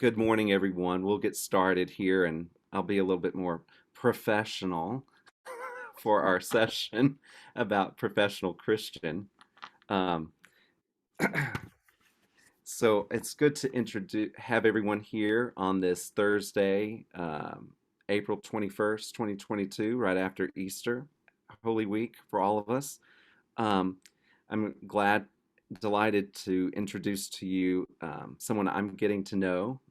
Good morning, everyone. We'll get started here, and I'll be a little bit more professional for our session about professional Christian. Um, so it's good to have everyone here on this Thursday, April 21st, 2022, right after Easter, Holy Week for all of us. Um, I'm delighted to introduce to you someone I'm getting to know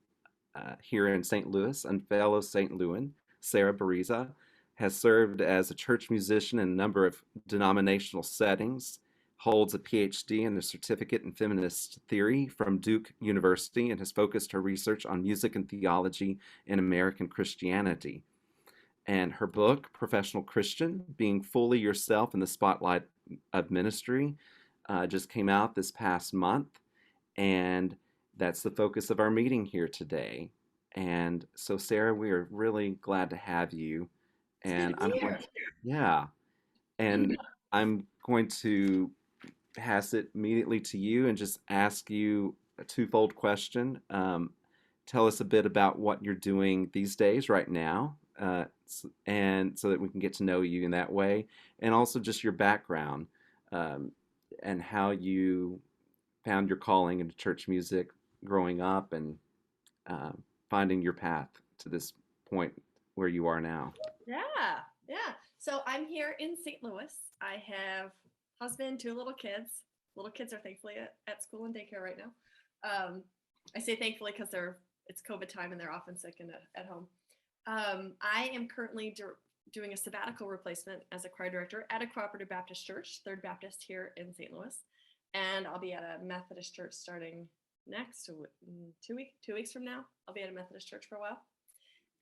here in St. Louis, and fellow St. Louis, Sarah Bereza, has served as a church musician in a number of denominational settings, holds a PhD and a certificate in feminist theory from Duke University, and has focused her research on music and theology in American Christianity. And her book, Professional Christian, Being Fully Yourself in the Spotlight of Ministry, just came out this past month. And that's the focus of our meeting here today. And so, Sarah, we are really glad to have you. It's good And to be here. yeah, and I'm going to pass it immediately to you and just ask you a twofold question. Tell us a bit about what you're doing these days, right now, and so that we can get to know you in that way, and also just your background um, and how you found your calling into church music growing up and uh, finding your path to this point where you are now. Yeah, yeah. So I'm here in St. Louis. I have husband, two little kids. Little kids are thankfully at school and daycare right now. I say thankfully because it's COVID time and they're often sick and at home. I am currently doing a sabbatical replacement as a choir director at a cooperative Baptist church, Third Baptist here in St. Louis, and I'll be at a Methodist church starting next 2 weeks from now. I'll be at a Methodist church for a while.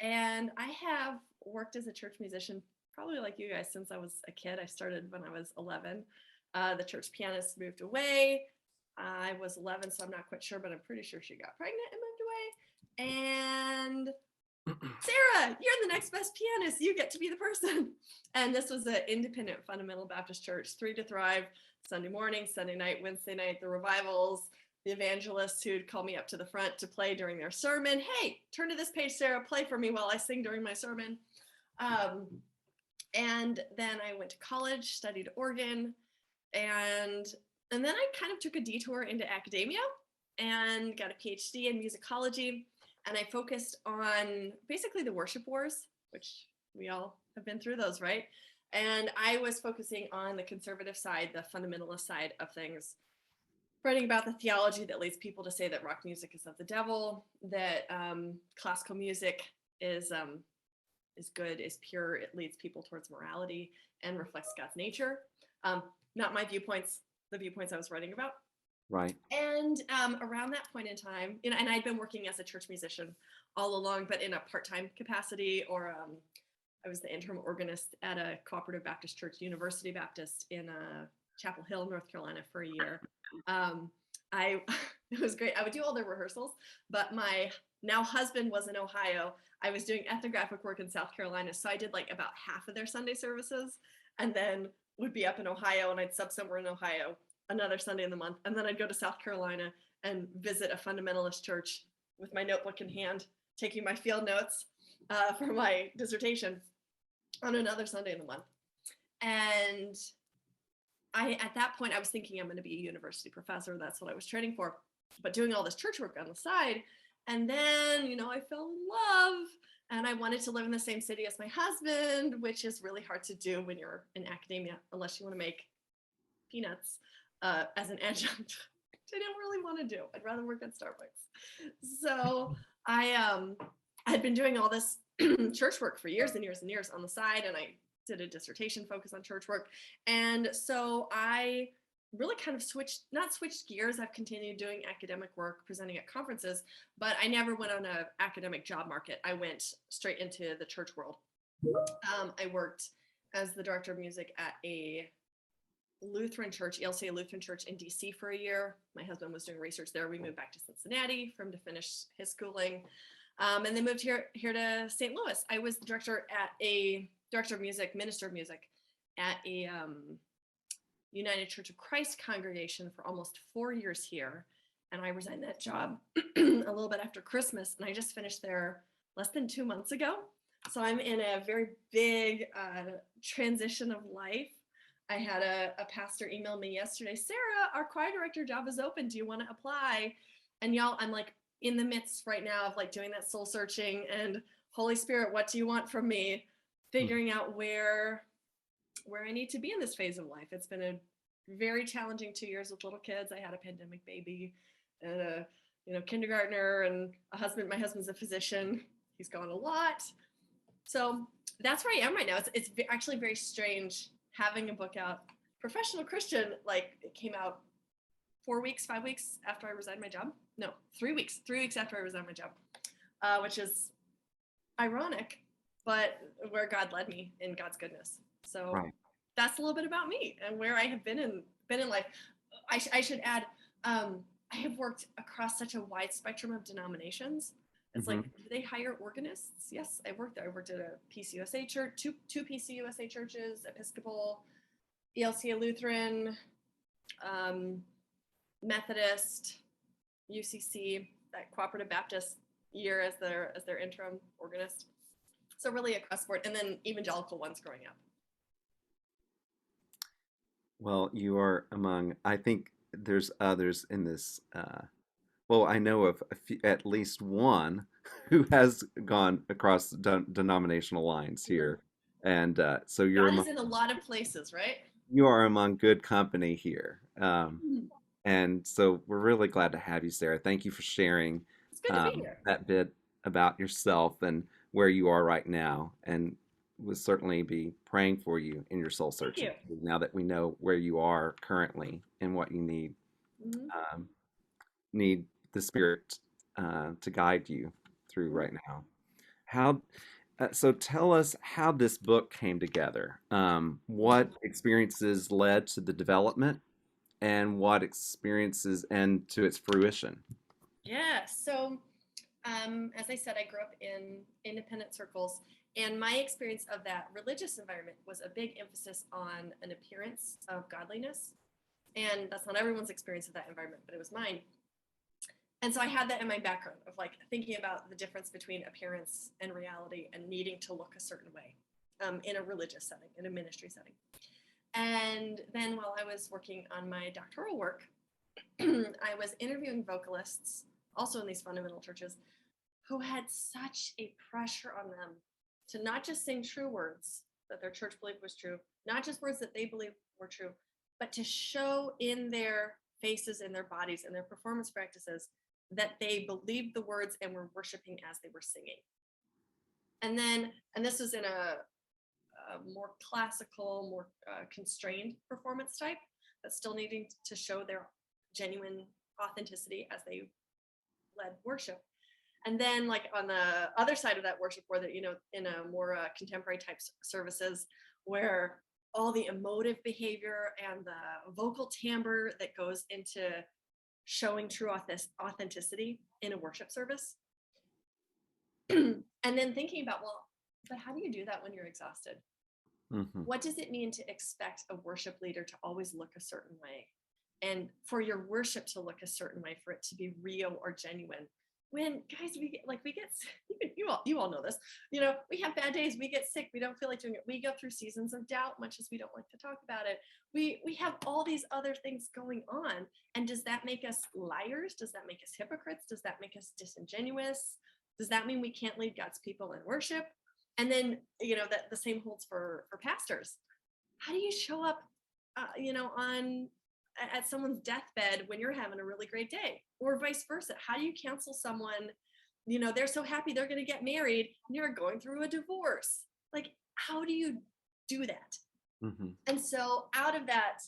And I have worked as a church musician, probably like you guys, since I was a kid. I started when I was 11. The church pianist moved away. I was 11, so I'm not quite sure, but I'm pretty sure she got pregnant and moved away. And Sarah, you're the next best pianist. You get to be the person. And this was an independent fundamental Baptist church, 3 to Thrive, Sunday morning, Sunday night, Wednesday night, the revivals, the evangelists who'd call me up to the front to play during their sermon. Hey, turn to this page, Sarah, play for me while I sing during my sermon. And then I went to college, studied organ, and then I kind of took a detour into academia and got a PhD in musicology. And I focused on basically the worship wars, which we all have been through those, right? And I was focusing on the conservative side, the fundamentalist side of things, writing about the theology that leads people to say that rock music is of the devil, that classical music is good, is pure, it leads people towards morality and reflects God's nature. Not my viewpoints, the viewpoints I was writing about. Right. And around that point in time, and I'd been working as a church musician all along, but in a part-time capacity, or I was the interim organist at a cooperative Baptist church, University Baptist in Chapel Hill, North Carolina for a year. It was great. I would do all the rehearsals, but my now husband was in Ohio. I was doing ethnographic work in South Carolina, so I did like about half of their Sunday services, and then would be up in Ohio, and I'd sub somewhere in Ohio another Sunday in the month, and then I'd go to South Carolina and visit a fundamentalist church with my notebook in hand, taking my field notes for my dissertation on another Sunday in the month. And at that point, I was thinking I'm going to be a university professor. That's what I was training for, but doing all this church work on the side. And then, I fell in love and I wanted to live in the same city as my husband, which is really hard to do when you're in academia, unless you want to make peanuts as an adjunct, which I didn't really want to do. I'd rather work at Starbucks. So I had been doing all this church work for years and years and years on the side, and I did a dissertation focus on church work. And so I really kind of not switched gears. I've continued doing academic work, presenting at conferences, but I never went on an academic job market. I went straight into the church world. I worked as the director of music at a Lutheran church, ELCA Lutheran church in DC for a year. My husband was doing research there. We moved back to Cincinnati for him to finish his schooling. And then moved here to St. Louis. I was the director of music, minister of music at a United Church of Christ congregation for almost 4 years here. and I resigned that job a little bit after Christmas, and I just finished there less than 2 months ago. So I'm in a very big transition of life. I had a pastor email me yesterday, Sarah, our choir director job is open. Do you want to apply? And y'all, I'm like in the midst right now of like doing that soul searching and Holy Spirit, what do you want from me? Figuring out where I need to be in this phase of life. It's been a very challenging 2 years with little kids. I had a pandemic baby and a kindergartner and a husband. My husband's a physician. He's gone a lot. So that's where I am right now. It's actually very strange having a book out. Professional Christian, like it came out 5 weeks after I resigned my job. No, 3 weeks. 3 weeks after I resigned my job, which is ironic, but where God led me in God's goodness. So that's a little bit about me and where I have been in life. I should add, I have worked across such a wide spectrum of denominations. It's like, do they hire organists? Yes, I worked there. I worked at a PCUSA church, two PCUSA churches, Episcopal, ELCA Lutheran, Methodist, UCC, that Cooperative Baptist year as their interim organist. So really across board, and then evangelical ones growing up. Well, you are among, I think there's others in this, well, I know of at least one who has gone across denominational lines here. And so God is in a lot of places, right? You are among good company here. And so we're really glad to have you, Sarah. Thank you for sharing It's good to be here. that bit about yourself and where you are right now. And we'll certainly be praying for you in your soul searching now that we know where you are currently and what you need. Need the Spirit to guide you through right now. So tell us how this book came together. What experiences led to the development and what experiences and to its fruition? Yeah, so as I said, I grew up in independent circles, and my experience of that religious environment was a big emphasis on an appearance of godliness. And that's not everyone's experience of that environment, but it was mine. And so I had that in my background of like thinking about the difference between appearance and reality and needing to look a certain way in a religious setting, in a ministry setting. And then while I was working on my doctoral work, I was interviewing vocalists, also in these fundamental churches, who had such a pressure on them to not just sing true words that their church believed was true, not just words that they believed were true, but to show in their faces, in their bodies, in their performance practices that they believed the words and were worshiping as they were singing. And this was in a more classical, more constrained performance type, but still needing to show their genuine authenticity as they led worship. And then like on the other side of that worship, where that, in a more contemporary type services where all the emotive behavior and the vocal timbre that goes into showing true authenticity in a worship service. And then thinking about, well, but how do you do that when you're exhausted? What does it mean to expect a worship leader to always look a certain way? And for your worship to look a certain way, for it to be real or genuine? When guys, you all know this, we have bad days, we get sick, we don't feel like doing it, we go through seasons of doubt, much as we don't like to talk about it. We have all these other things going on. And does that make us liars? Does that make us hypocrites? Does that make us disingenuous? Does that mean we can't lead God's people in worship? And then, that the same holds for pastors. How do you show up, at someone's deathbed when you're having a really great day, or vice versa? How do you counsel someone, they're so happy they're going to get married and you're going through a divorce? Like, how do you do that? And so out of that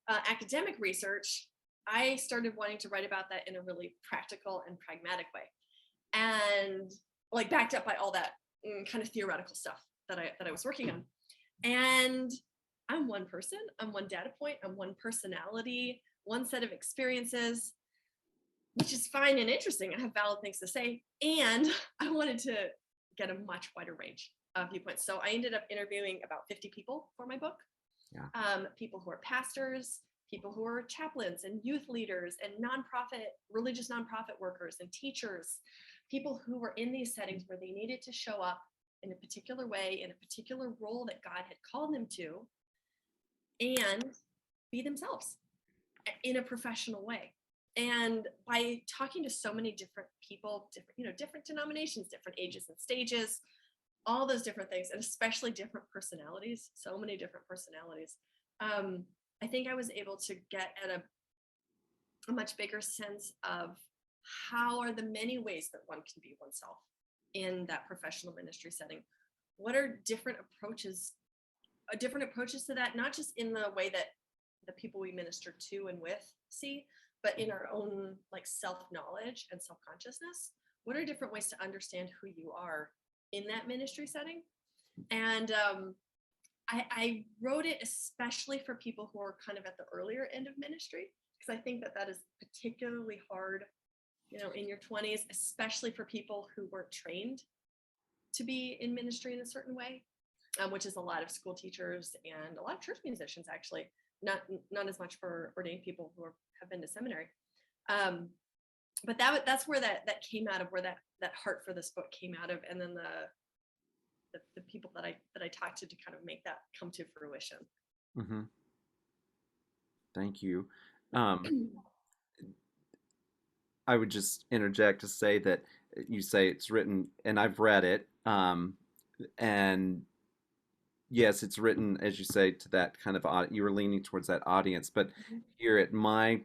academic research, I started wanting to write about that in a really practical and pragmatic way, and like backed up by all that kind of theoretical stuff that I was working on. And I'm one person, I'm one data point, I'm one personality, one set of experiences, which is fine and interesting. I have valid things to say. And I wanted to get a much wider range of viewpoints. So I ended up interviewing about 50 people for my book. People who are pastors, people who are chaplains and youth leaders and religious nonprofit workers and teachers, people who were in these settings where they needed to show up in a particular way, in a particular role that God had called them to, and be themselves in a professional way. And by talking to so many different people, different denominations, different ages and stages, all those different things, and especially different personalities, so many different personalities, I think I was able to get at a much bigger sense of how are the many ways that one can be oneself in that professional ministry setting. What are different approaches to that, not just in the way that the people we minister to and with see, but in our own self-knowledge and self-consciousness. What are different ways to understand who you are in that ministry setting? And I wrote it especially for people who are kind of at the earlier end of ministry, because I think that is particularly hard, in your 20s, especially for people who weren't trained to be in ministry in a certain way, which is a lot of school teachers and a lot of church musicians, actually, not as much for ordained people who have been to seminary. But that's where that came out of, where that heart for this book came out of, and then the people that I talked to kind of make that come to fruition. Mm-hmm. Thank you. Um, I would just interject to say that you say it's written, and I've read it, and yes, it's written, as you say, to that kind of you were leaning towards that audience. But here at my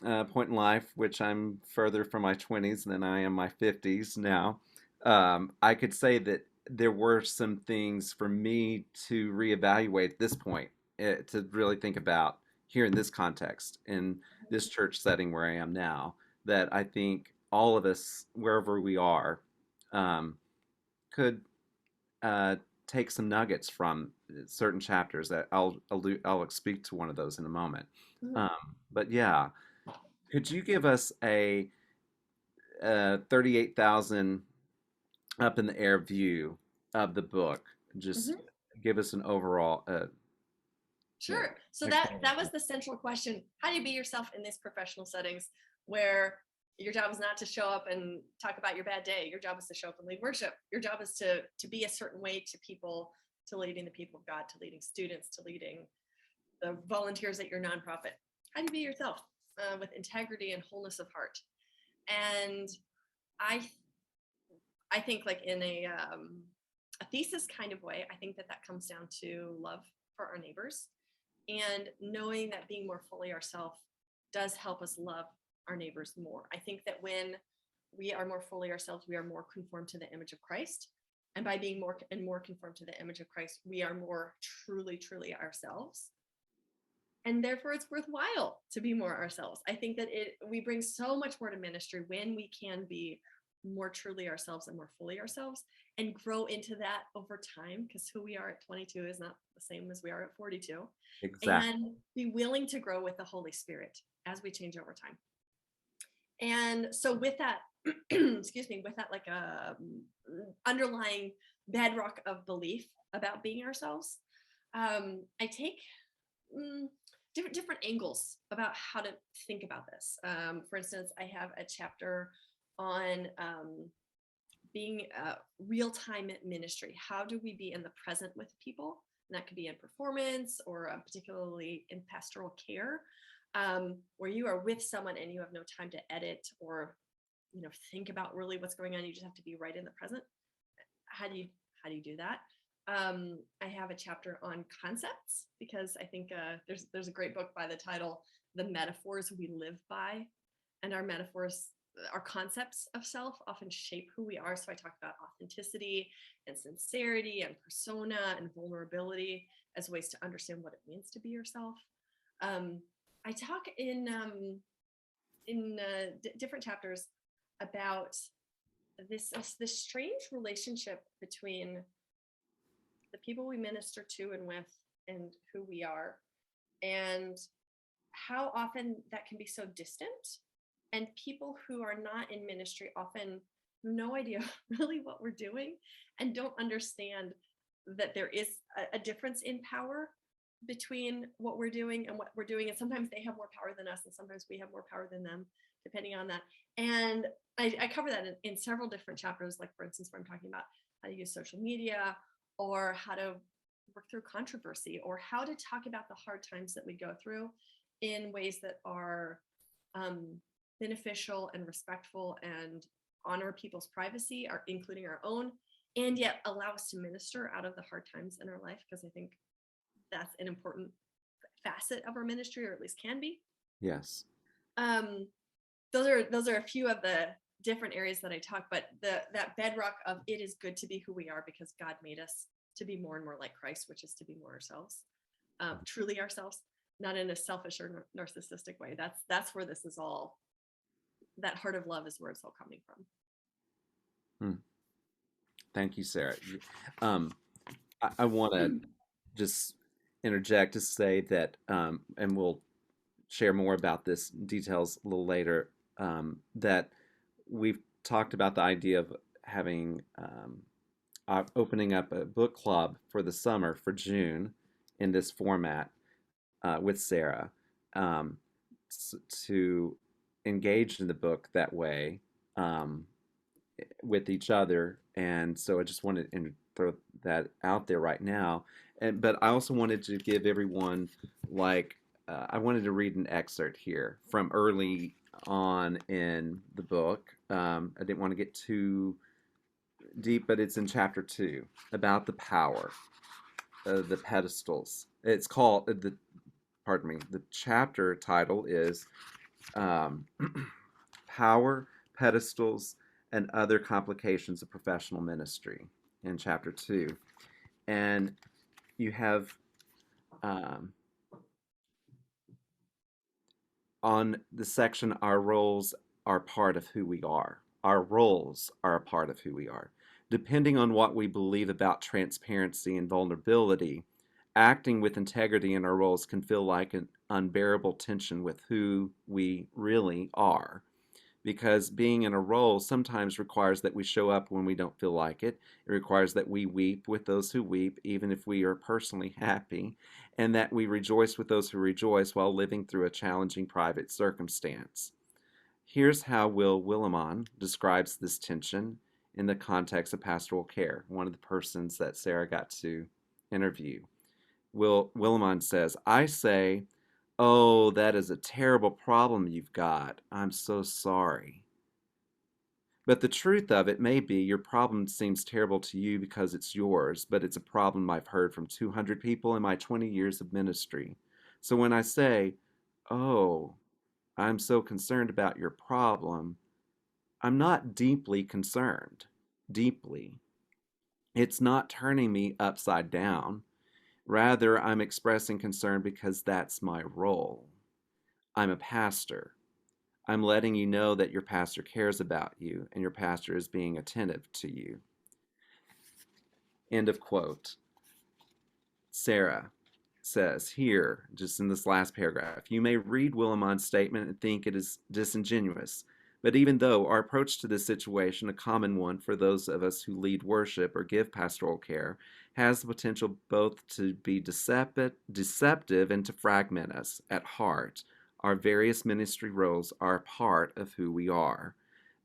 point in life, which I'm further from my 20s than I am my 50s now, I could say that there were some things for me to reevaluate at this point, to really think about here in this context, in this church setting where I am now, that I think all of us, wherever we are, could take some nuggets from certain chapters that I'll speak to one of those in a moment. But yeah, could you give us a 38,000 up in the air view of the book? Just give us an overall. Sure. So that was the central question. How do you be yourself in these professional settings where your job is not to show up and talk about your bad day? Your job is to show up and lead worship. Your job is to be a certain way to people, to leading the people of God, to leading students, to leading the volunteers at your nonprofit. How do you be yourself with integrity and wholeness of heart? And I think, like, in a thesis kind of way, I think that comes down to love for our neighbors, and knowing that being more fully ourselves does help us love our neighbors more. I think that when we are more fully ourselves, we are more conformed to the image of Christ. And by being more and more conformed to the image of Christ, we are more truly, truly ourselves. And therefore, it's worthwhile to be more ourselves. I think that we bring so much more to ministry when we can be more truly ourselves and more fully ourselves, and grow into that over time, because who we are at 22 is not the same as we are at 42. Exactly. And be willing to grow with the Holy Spirit as we change over time. And so with that, excuse me, with that like a underlying bedrock of belief about being ourselves, I take different angles about how to think about this. For instance, I have a chapter on being real-time ministry. How do we be in the present with people? And that could be in performance, or particularly in pastoral care, where you are with someone and you have no time to edit or think about really what's going on. You just have to be right in the present. How do you do that? I have a chapter on concepts, because I think there's a great book by the title "The Metaphors We Live By," and our metaphors, our concepts of self, often shape who we are. So I talk about authenticity and sincerity and persona and vulnerability as ways to understand what it means to be yourself. I talk in different chapters about this strange relationship between the people we minister to and with, and who we are, and how often that can be so distant. And people who are not in ministry often have no idea really what we're doing, and don't understand that there is a difference in power between what we're doing and what we're doing. And sometimes they have more power than us, and sometimes we have more power than them, depending on that. And I cover that in several different chapters, like, for instance, where I'm talking about how to use social media, or how to work through controversy, or how to talk about the hard times that we go through in ways that are beneficial and respectful and honor people's privacy, including our own, and yet allow us to minister out of the hard times in our life, because I think that's an important facet of our ministry, or at least can be. Yes. Um, those are a few of the different areas that I talk, but that bedrock of it is good to be who we are because God made us to be more and more like Christ, which is to be more ourselves, truly ourselves, not in a selfish or narcissistic way. That's where this is all. That heart of love is where it's all coming from. Thank you, Sarah. I want to just interject to say that, and we'll share more about this details a little later, that we've talked about the idea of having opening up a book club for the summer for June in this format with Sarah, to engage in the book that way, with each other. And so I just wanted to throw that out there right now. But I also wanted to give everyone, like, I wanted to read an excerpt here from early on in the book. I didn't want to get too deep, but it's in chapter 2 about the power of the pedestals. It's called the chapter title is Power, Pedestals, and Other Complications of Professional Ministry in chapter 2. And you have on the section, our roles are part of who we are. Our roles are a part of who we are. Depending on what we believe about transparency and vulnerability, acting with integrity in our roles can feel like an unbearable tension with who we really are. Because being in a role sometimes requires that we show up when we don't feel like it. It requires that we weep with those who weep, even if we are personally happy, and that we rejoice with those who rejoice while living through a challenging private circumstance. Here's how Will Willimon describes this tension in the context of pastoral care, one of the persons that Sarah got to interview. Will Willimon says, I say, oh, that is a terrible problem you've got. I'm so sorry. But the truth of it may be your problem seems terrible to you because it's yours, but it's a problem I've heard from 200 people in my 20 years of ministry. So when I say, oh, I'm so concerned about your problem, I'm not deeply concerned. Deeply. It's not turning me upside down. Rather, I'm expressing concern because that's my role. I'm a pastor. I'm letting you know that your pastor cares about you and your pastor is being attentive to you. End of quote. Sarah says here, just in this last paragraph, you may read Willimon's statement and think it is disingenuous, but even though our approach to this situation, a common one for those of us who lead worship or give pastoral care, has the potential both to be deceptive and to fragment us at heart, our various ministry roles are a part of who we are.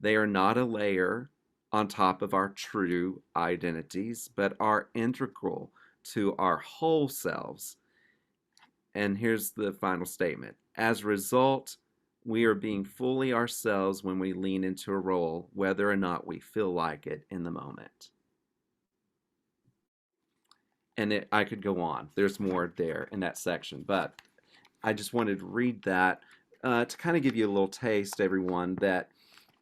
They are not a layer on top of our true identities, but are integral to our whole selves. And here's the final statement. As a result, we are being fully ourselves when we lean into a role, whether or not we feel like it in the moment. And I could go on. There's more there in that section, but I just wanted to read that to kind of give you a little taste, everyone, that,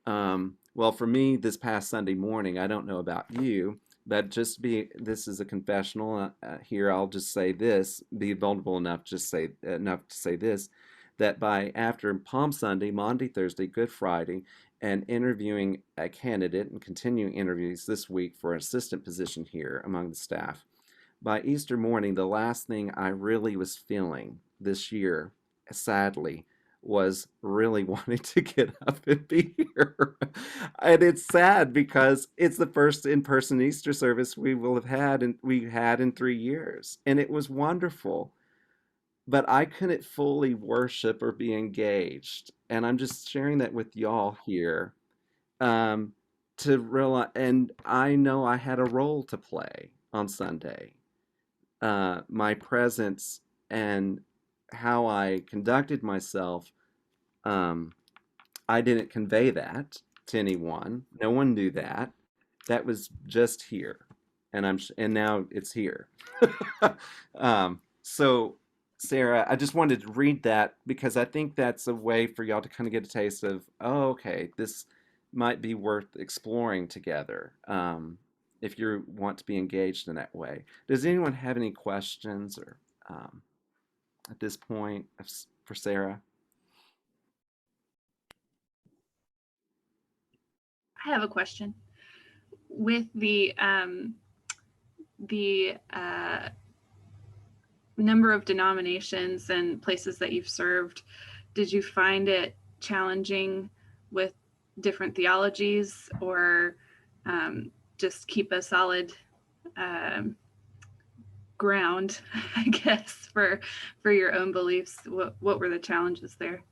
well, for me, this past Sunday morning, I don't know about you, but this is a confessional here. I'll just say this, be vulnerable enough to say this, that by after Palm Sunday, Maundy, Thursday, Good Friday, and interviewing a candidate and continuing interviews this week for an assistant position here among the staff, by Easter morning, the last thing I really was feeling this year, sadly, was really wanting to get up and be here. And it's sad because it's the first in-person Easter service we had in 3 years. And it was wonderful. but I couldn't fully worship or be engaged. And I'm just sharing that with y'all here, um, to realize, and I know I had a role to play on Sunday. My presence and how I conducted myself, um, I didn't convey that to anyone. No one knew that. That was just here, and and now it's here. So, Sarah, I just wanted to read that because I think that's a way for y'all to kind of get a taste of, oh, okay, this might be worth exploring together, if you want to be engaged in that way. Does anyone have any questions or, at this point for Sarah? I have a question. With the number of denominations and places that you've served, did you find it challenging with different theologies, or just keep a solid ground, I guess, for your own beliefs? What were the challenges there?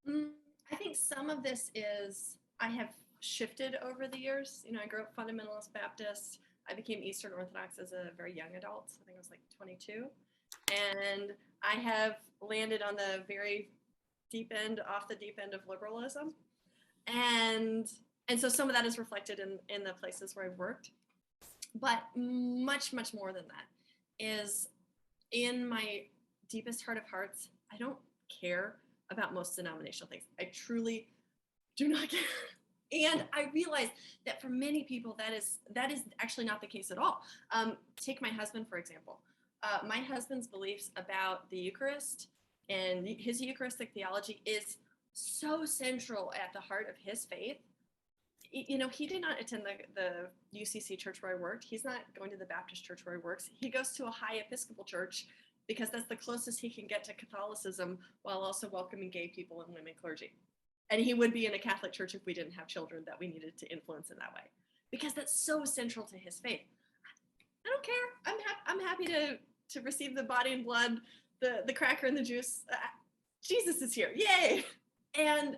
I think some of this is I have shifted over the years. I grew up fundamentalist Baptist. I became Eastern Orthodox as a very young adult. I think I was like 22. And I have landed on the very off the deep end of liberalism. And so some of that is reflected in the places where I've worked. But much, much more than that is in my deepest heart of hearts, I don't care about most denominational things. I truly do not care. And I realize that for many people, that is actually not the case at all. Take my husband, for example. My husband's beliefs about the Eucharist and his Eucharistic theology is so central at the heart of his faith. He did not attend the UCC church where I worked. He's not going to the Baptist church where he works. He goes to a high Episcopal church because that's the closest he can get to Catholicism while also welcoming gay people and women clergy. And he would be in a Catholic church if we didn't have children that we needed to influence in that way, because that's so central to his faith. I don't care. I'm happy to receive the body and blood, the cracker and the juice. Jesus is here. Yay. And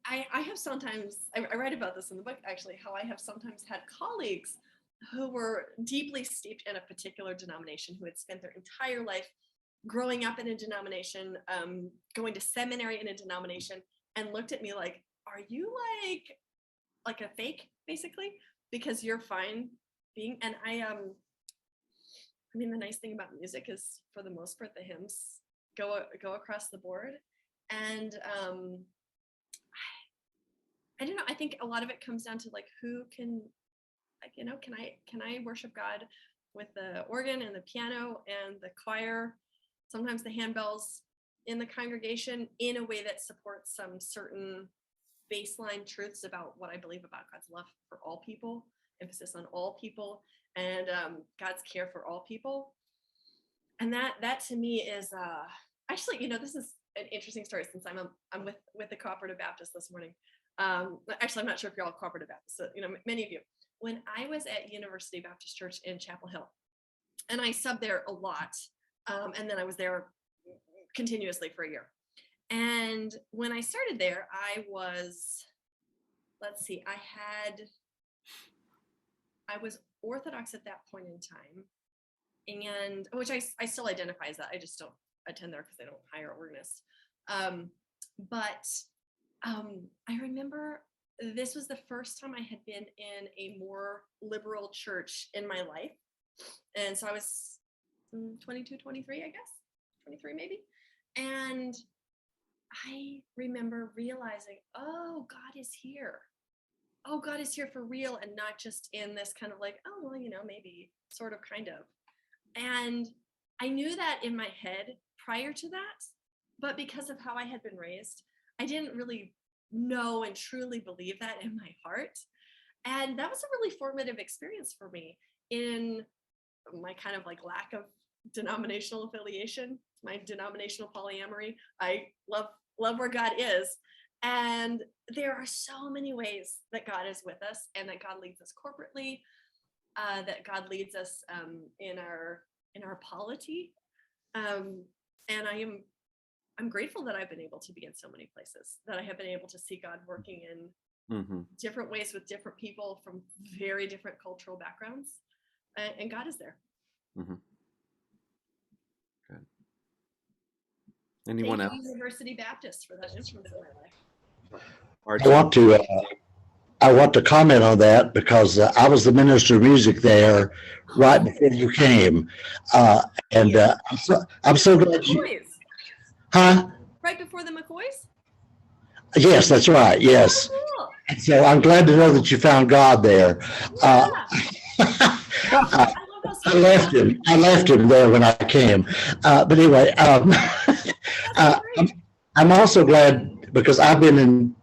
I have sometimes, I write about this in the book, actually, how I have sometimes had colleagues who were deeply steeped in a particular denomination, who had spent their entire life growing up in a denomination, going to seminary in a denomination, and looked at me like, are you like a fake, basically? Because you're fine being, and I mean, the nice thing about music is, for the most part, the hymns go across the board. And I don't know, I think a lot of it comes down to like, who can, like, can I worship God with the organ and the piano and the choir, sometimes the handbells in the congregation, in a way that supports some certain baseline truths about what I believe about God's love for all people, emphasis on all people, and God's care for all people. And that to me is actually, this is an interesting story, since I'm with the Cooperative Baptist this morning. Actually, I'm not sure if you're all Cooperative Baptist, so, many of you. When I was at University Baptist Church in Chapel Hill, and I subbed there a lot, and then I was there continuously for a year. And when I started there, I was, I was Orthodox at that point in time, and which I still identify as that. I just don't attend there because they don't hire organists. But I remember this was the first time I had been in a more liberal church in my life. And so I was 22, 23, I guess, 23 maybe. And I remember realizing, oh, God is here. Oh, God is here for real, and not just in this kind of like, oh, well, maybe, sort of, kind of. And I knew that in my head prior to that, but because of how I had been raised, I didn't really know and truly believe that in my heart. And that was a really formative experience for me in my kind of like lack of denominational affiliation, my denominational polyamory. I love where God is. And there are so many ways that God is with us, and that God leads us corporately, that God leads us in our polity, And I'm grateful that I've been able to be in so many places, that I have been able to see God working in different ways with different people from very different cultural backgrounds. And God is there. Mm-hmm. Good. Anyone Thank else? you, University Baptist, for that influence in my life. Archie? I want to comment on that because I was the minister of music there right before you came, and I'm so glad you. McCoys. Huh? Right before the McCoys? Yes, that's right. Yes. Oh, cool. So I'm glad to know that you found God there. Yeah. I left him. I left him there when I came. But anyway, I'm also glad because I've been in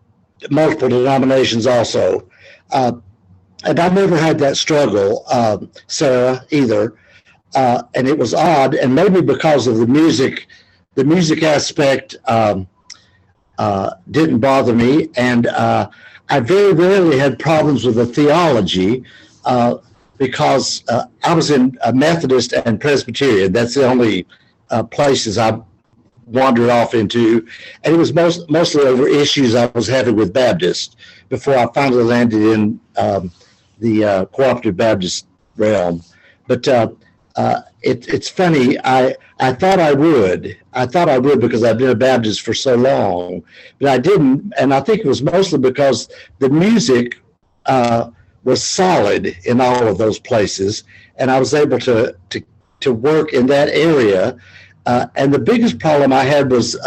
multiple denominations also. And I never had that struggle, Sarah, either. And it was odd, and maybe because of the music aspect didn't bother me. And I very rarely had problems with the theology because I was in a Methodist and Presbyterian. That's the only places I wandered off into. And it was mostly over issues I was having with Baptists before I finally landed in the cooperative Baptist realm. But it's funny. I thought I would. Because I've been a Baptist for so long, but I didn't. And I think it was mostly because the music was solid in all of those places, and I was able to work in that area. And the biggest problem I had was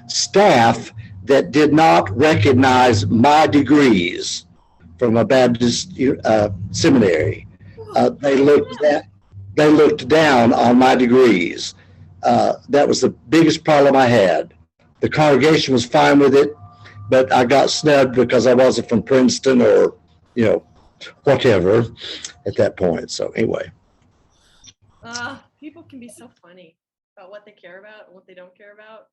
staff that did not recognize my degrees from a Baptist seminary. They looked down on my degrees. That was the biggest problem I had. The congregation was fine with it, but I got snubbed because I wasn't from Princeton or, whatever at that point. So anyway. People can be so funny about what they care about and what they don't care about.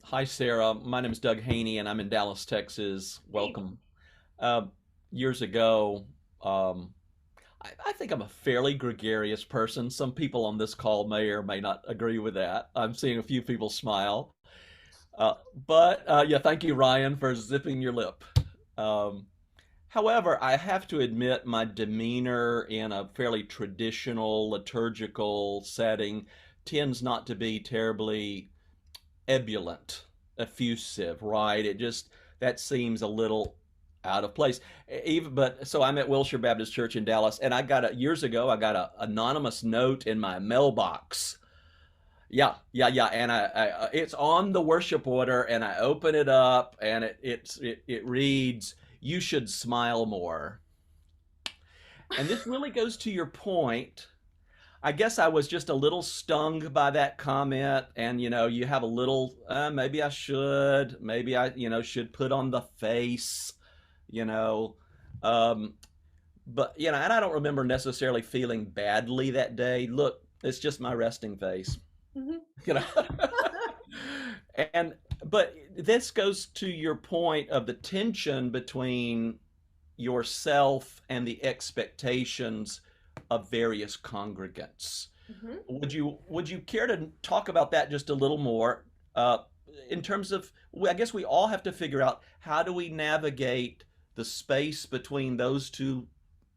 Hi, Sarah. My name is Doug Haney, and I'm in Dallas, Texas. Welcome. Years ago, I think I'm a fairly gregarious person. Some people on this call may or may not agree with that. I'm seeing a few people smile. But thank you, Ryan, for zipping your lip. However, I have to admit my demeanor in a fairly traditional liturgical setting tends not to be terribly ebullient, effusive, right? That seems a little out of place. So I'm at Wilshire Baptist Church in Dallas, and years ago I got an anonymous note in my mailbox. Yeah, and it's on the worship order, and I open it up, and it reads, "You should smile more." And this really goes to your point. I guess I was just a little stung by that comment, and you have a little, maybe I should put on the face, but and I don't remember necessarily feeling badly that day. Look, it's just my resting face. But this goes to your point of the tension between yourself and the expectations of various congregants. Would you care to talk about that just a little more in terms of, I guess we all have to figure out, how do we navigate the space between those two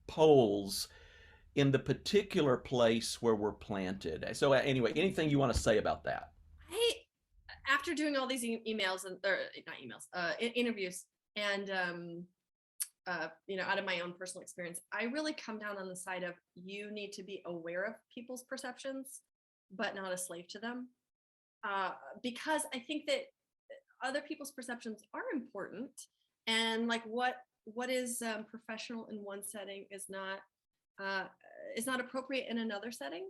poles in the particular place where we're planted? So anyway, anything you want to say about that? After doing all these emails interviews, and out of my own personal experience, I really come down on the side of, you need to be aware of people's perceptions, but not a slave to them, because I think that other people's perceptions are important, and like what is professional in one setting is not appropriate in another setting.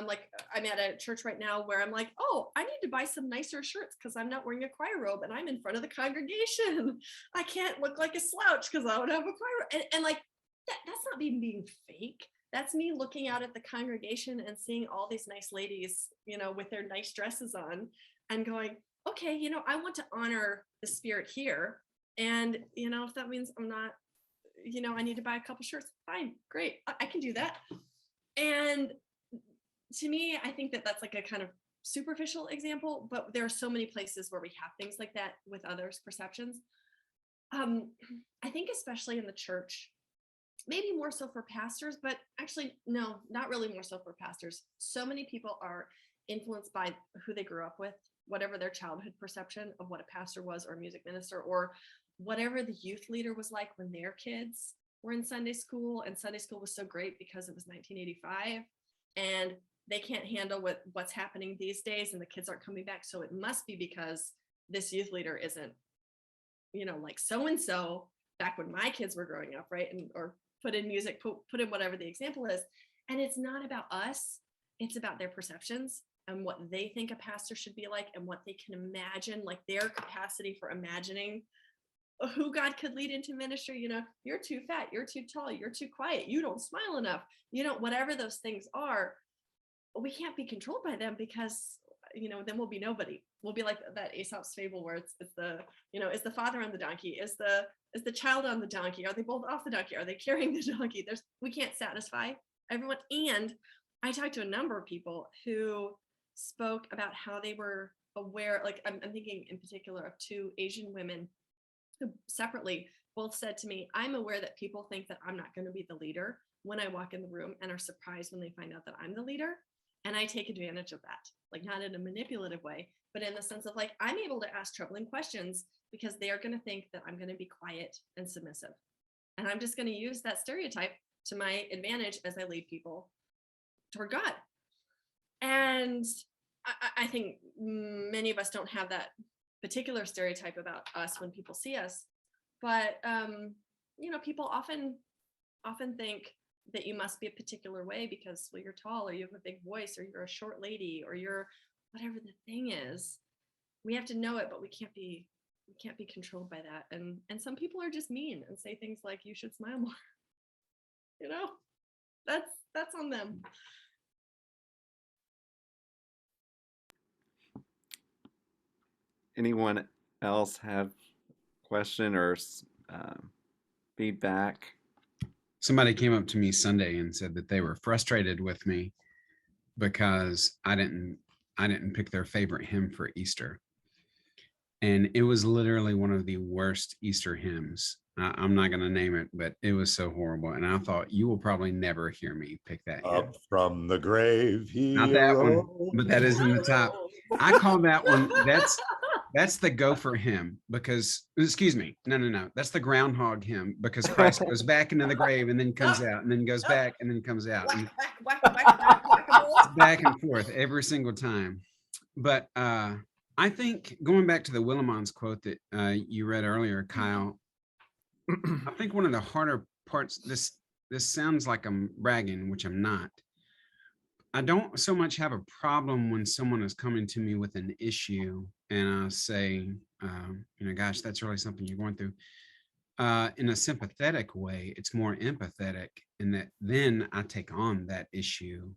Like I'm at a church right now where I'm like, oh, I need to buy some nicer shirts because I'm not wearing a choir robe and I'm in front of the congregation. I can't look like a slouch because I don't have a choir robe. And like that's not me being fake. That's me looking out at the congregation and seeing all these nice ladies, with their nice dresses on, and going, okay, I want to honor the spirit here. And, if that means I'm not, I need to buy a couple shirts, fine, great, I can do that. And to me, I think that that's like a kind of superficial example, but there are so many places where we have things like that with others' perceptions. I think especially in the church, maybe more so for pastors, but actually, no, not really more so for pastors. So many people are influenced by who they grew up with, whatever their childhood perception of what a pastor was or a music minister, or whatever the youth leader was like when their kids were in Sunday school. And Sunday school was so great because it was 1985 and they can't handle what's happening these days and the kids aren't coming back. So it must be because this youth leader isn't, like so-and-so back when my kids were growing up, right? And or put in music, put in whatever the example is. And it's not about us. It's about their perceptions and what they think a pastor should be like and what they can imagine, like their capacity for imagining who God could lead into ministry. You're too fat, you're too tall, you're too quiet, you don't smile enough, whatever those things are. We can't be controlled by them because, then we'll be nobody. We'll be like that Aesop's fable where it's the, is the father on the donkey? Is the child on the donkey? Are they both off the donkey? Are they carrying the donkey? We can't satisfy everyone. And I talked to a number of people who spoke about how they were aware, like I'm thinking in particular of two Asian women who separately both said to me, I'm aware that people think that I'm not going to be the leader when I walk in the room and are surprised when they find out that I'm the leader. And I take advantage of that, like not in a manipulative way, but in the sense of like, I'm able to ask troubling questions because they are going to think that I'm going to be quiet and submissive. And I'm just going to use that stereotype to my advantage as I lead people toward God. And I think many of us don't have that particular stereotype about us when people see us, but people often think that you must be a particular way because, well, you're tall or you have a big voice or you're a short lady or you're whatever the thing is. We have to know it, but we can't be controlled by that. And some people are just mean and say things like, you should smile more. That's on them. Anyone else have a question or feedback? Somebody came up to me Sunday and said that they were frustrated with me because I didn't pick their favorite hymn for Easter. And it was literally one of the worst Easter hymns. I'm not going to name it, but it was so horrible. And I thought, you will probably never hear me pick that hymn. Up from the grave, he not that arose. one, but that is in the top. I call that one, that's the gopher hymn because, excuse me, no. That's the Groundhog Hymn because Christ goes back into the grave and then comes out and then goes back and then comes out. And back and forth every single time. But I think going back to the Willimons quote that you read earlier, Kyle, I think one of the harder parts, this sounds like I'm bragging, which I'm not. I don't so much have a problem when someone is coming to me with an issue and I say, gosh, that's really something you're going through. In a sympathetic way, it's more empathetic in that then I take on that issue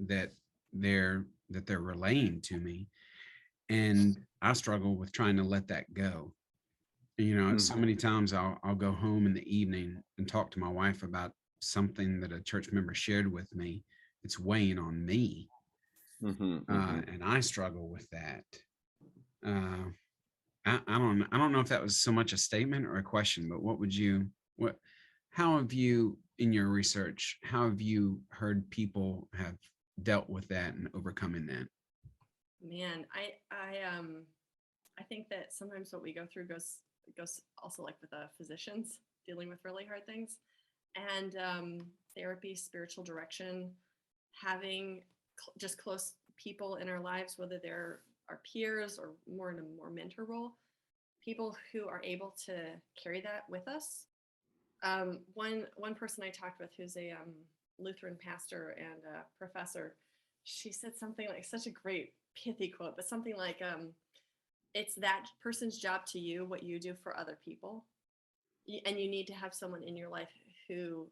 that they're relaying to me. And I struggle with trying to let that go. So many times I'll go home in the evening and talk to my wife about something that a church member shared with me. It's weighing on me. And I struggle with that. I don't know if that was so much a statement or a question, but how have you, in your research, how have you heard people have dealt with that and overcoming that? Man, I think that sometimes what we go through goes also like with physicians dealing with really hard things, and therapy, spiritual direction, having just close people in our lives, whether they're our peers or more in a more mentor role, people who are able to carry that with us. One person I talked with who's a Lutheran pastor and a professor, she said something like, such a great pithy quote, but something like, it's that person's job to you what you do for other people. And you need to have someone in your life who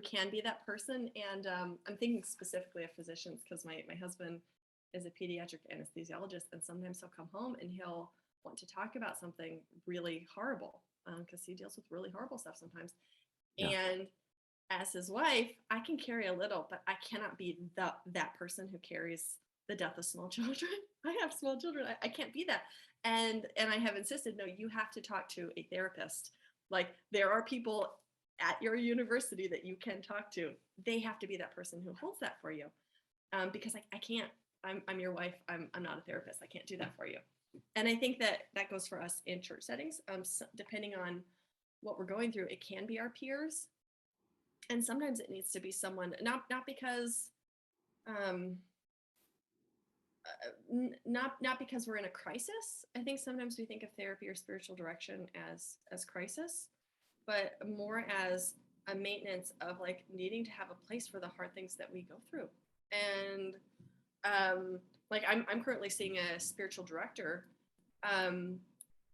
can be that person. And I'm thinking specifically of physicians because my husband is a pediatric anesthesiologist, and sometimes he'll come home and he'll want to talk about something really horrible because he deals with really horrible stuff sometimes. Yeah. as his wife, I can carry a little, but I cannot be that person who carries the death of small children. I have small children. I can't be that. And I have insisted, no, you have to talk to a therapist. Like, there are people at your university that you can talk to. They have to be that person who holds that for you. Because I can't. I'm your wife. I'm not a therapist. I can't do that for you. And I think that goes for us in church settings. So depending on what we're going through, it can be our peers, and sometimes it needs to be someone not because not because we're in a crisis. I think sometimes we think of therapy or spiritual direction as crisis, but more as a maintenance of like needing to have a place for the hard things that we go through. And like I'm currently seeing a spiritual director,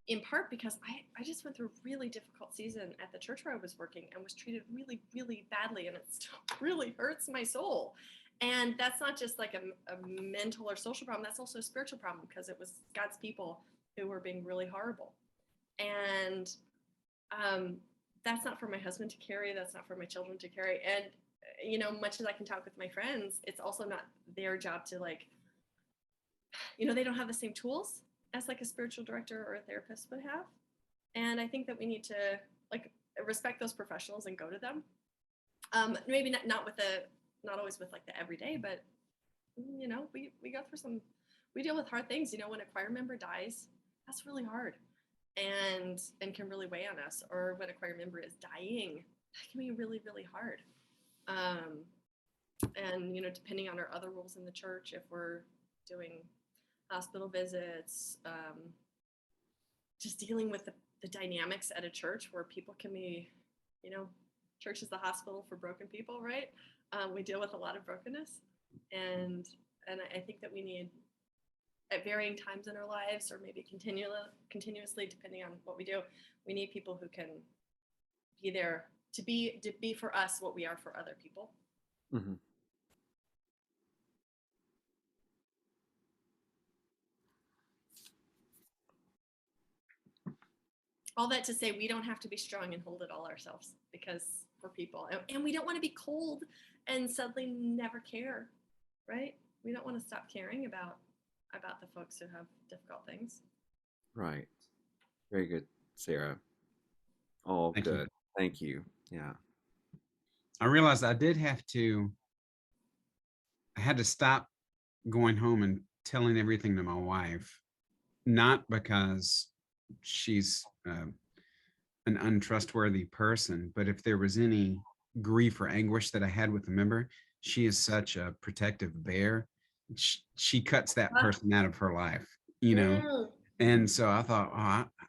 in part because I just went through a really difficult season at the church where I was working and was treated really, really badly, and it still really hurts my soul. And that's not just like a mental or social problem, that's also a spiritual problem, because it was God's people who were being really horrible. And that's not for my husband to carry, that's not for my children to carry. And much as I can talk with my friends, it's also not their job to like, they don't have the same tools as like a spiritual director or a therapist would have. And I think that we need to like respect those professionals and go to them. Maybe not always with like the everyday, but we go through we deal with hard things. When a choir member dies, that's really hard and can really weigh on us. Or when a choir member is dying, that can be really, really hard. And depending on our other roles in the church, if we're doing hospital visits, just dealing with the dynamics at a church where people can be, church is the hospital for broken people, right? We deal with a lot of brokenness, and I think that we need, at varying times in our lives, or maybe continuously, depending on what we do, we need people who can be there to be for us what we are for other people. Mm-hmm. All that to say, we don't have to be strong and hold it all ourselves, because we're people, and we don't want to be cold and suddenly never care, right? We don't want to stop caring about the folks who have difficult things. Right. Very good, Sarah. All Thank good. you. Thank you. Yeah. I realized I had to stop going home and telling everything to my wife, not because she's an untrustworthy person, but if there was any grief or anguish that I had with a member, she is such a protective bear. She cuts that person out of her life, And so I thought,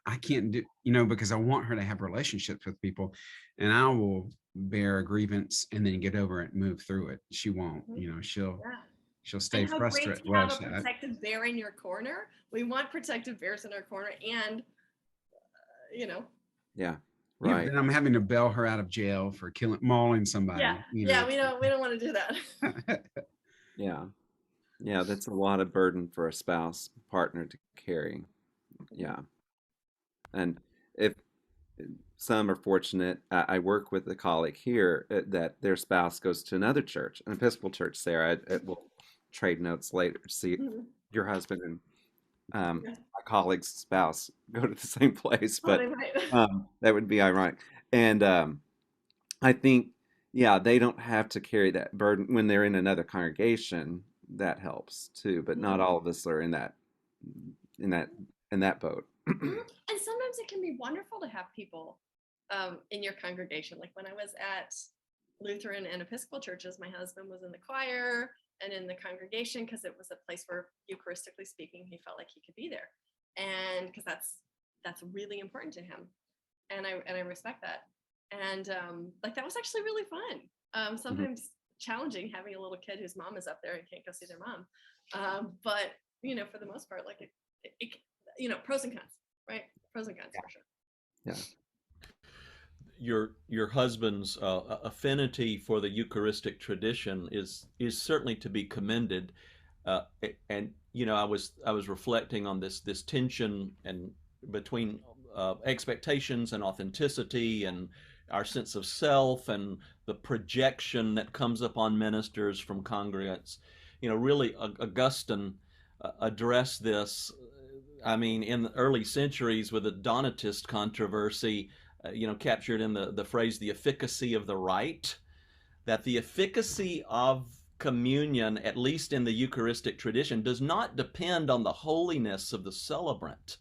I can't do, because I want her to have relationships with people, and I will bear a grievance and then get over it and move through it. She won't, she'll stay and how frustrated. great to have a protective bear in your corner. We want protective bears in our corner, and Yeah. Right. Right. Then I'm having to bail her out of jail for mauling somebody. Yeah. We don't want to do that. Yeah. Yeah. That's a lot of burden for a spouse partner to carry. Yeah. And if some are fortunate, I work with a colleague here that their spouse goes to another church, an Episcopal church. Sarah, we'll trade notes later to see your husband and my colleague's spouse go to the same place, but that would be ironic. And I think, they don't have to carry that burden when they're in another congregation. That helps too, but not all of us are in that boat. And sometimes it can be wonderful to have people in your congregation. Like when I was at Lutheran and Episcopal churches, my husband was in the choir and in the congregation, because it was a place where, Eucharistically speaking, he felt like he could be there, and because that's really important to him, and I respect that. And like that was actually really fun. Sometimes challenging, having a little kid whose mom is up there and can't go see their mom, but for the most part, like it pros and cons, right? Pros and cons, for sure. Yeah. Your husband's affinity for the Eucharistic tradition is certainly to be commended, and I was reflecting on this tension and between expectations and authenticity, and our sense of self and the projection that comes upon ministers from congregants. Really, Augustine addressed this. I mean, in the early centuries with the Donatist controversy, captured in the phrase, the efficacy of the rite, that the efficacy of communion, at least in the Eucharistic tradition, does not depend on the holiness of the celebrant.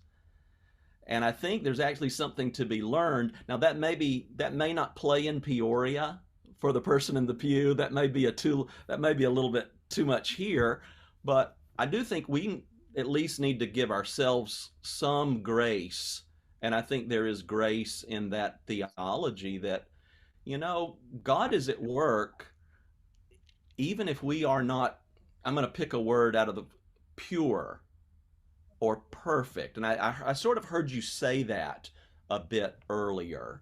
And I think there's actually something to be learned. Now, that may not play in Peoria for the person in the pew. That may be a little bit too much here, but I do think we at least need to give ourselves some grace. And I think there is grace in that theology that, God is at work, even if we are not, I'm going to pick a word out of the pure or perfect. And I sort of heard you say that a bit earlier.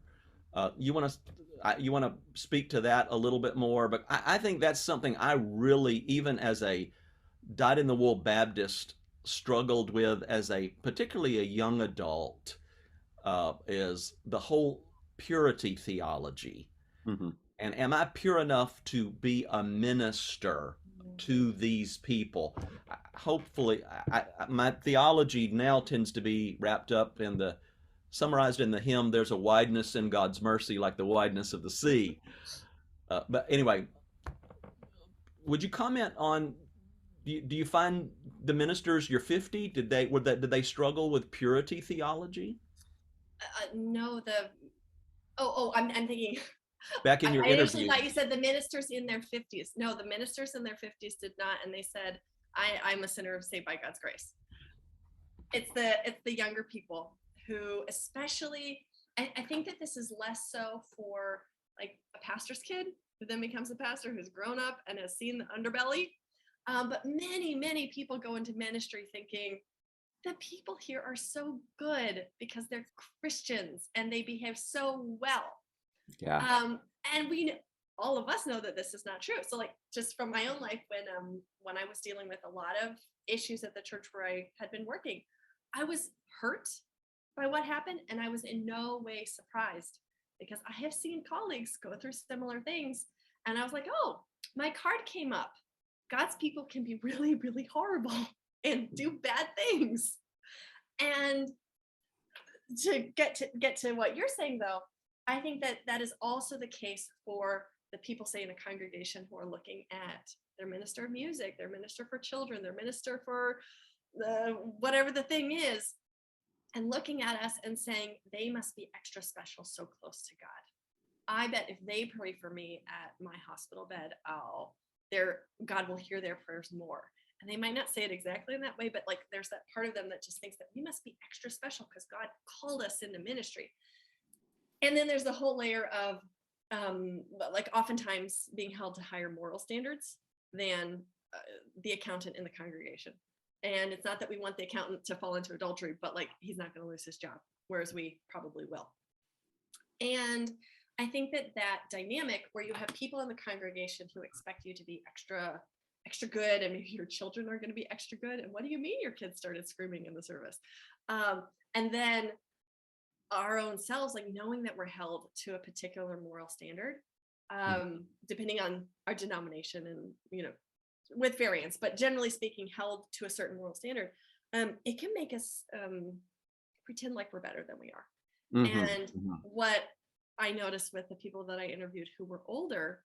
You want to speak to that a little bit more? But I think that's something I really, even as a dyed-in-the-wool Baptist, struggled with as particularly a young adult, is the whole purity theology. Mm-hmm. And am I pure enough to be a minister to these people? Hopefully, my theology now tends to be wrapped up summarized in the hymn, "There's a wideness in God's mercy like the wideness of the sea." But anyway, would you comment on, do you find the ministers you're 50, did they struggle with purity theology? No, I'm thinking. Back in your I interview. actually thought you said the ministers in their 50s. No, the ministers in their 50s did not, and they said, I'm a sinner saved by God's grace. It's the younger people who, especially, I think that this is less so for like a pastor's kid who then becomes a pastor who's grown up and has seen the underbelly. But many people go into ministry thinking the people here are so good because they're Christians and they behave so well. Yeah. And all of us know that this is not true. So like, just from my own life, when I was dealing with a lot of issues at the church where I had been working, I was hurt by what happened. And I was in no way surprised because I have seen colleagues go through similar things. And I was like, oh, my card came up. God's people can be really, really horrible and do bad things. And to get to what you're saying, though, I think that is also the case for the people, say, in a congregation who are looking at their minister of music, their minister for children, their minister for whatever the thing is, and looking at us and saying they must be extra special, so close to God. I bet if they pray for me at my hospital bed, God will hear their prayers more. And they might not say it exactly in that way, but like there's that part of them that just thinks that we must be extra special because God called us into ministry. And then there's the whole layer of like oftentimes being held to higher moral standards than the accountant in the congregation. And it's not that we want the accountant to fall into adultery, but like he's not going to lose his job, whereas we probably will. And I think that dynamic where you have people in the congregation who expect you to be extra good, and maybe your children are going to be extra good. And what do you mean your kids started screaming in the service? And then our own selves, like knowing that we're held to a particular moral standard, depending on our denomination and, with variance, but generally speaking, held to a certain moral standard, it can make us pretend like we're better than we are. Mm-hmm. And what I noticed with the people that I interviewed who were older,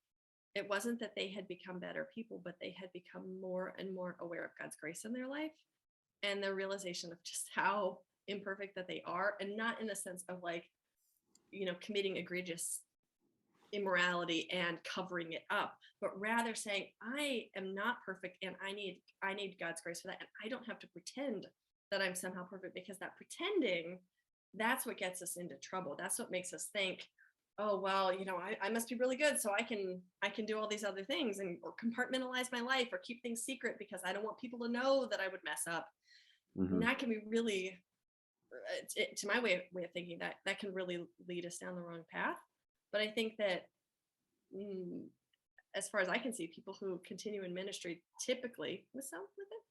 it wasn't that they had become better people, but they had become more and more aware of God's grace in their life and their realization of just how imperfect that they are, and not in the sense of like, committing egregious immorality and covering it up, but rather saying, I am not perfect and I need God's grace for that. And I don't have to pretend that I'm somehow perfect, because that pretending, that's what gets us into trouble. That's what makes us think, oh, well, I must be really good, so I can do all these other things or compartmentalize my life or keep things secret because I don't want people to know that I would mess up. Mm-hmm. And that can be really, to my way of thinking, that can really lead us down the wrong path. But I think that as far as I can see, people who continue in ministry, typically, with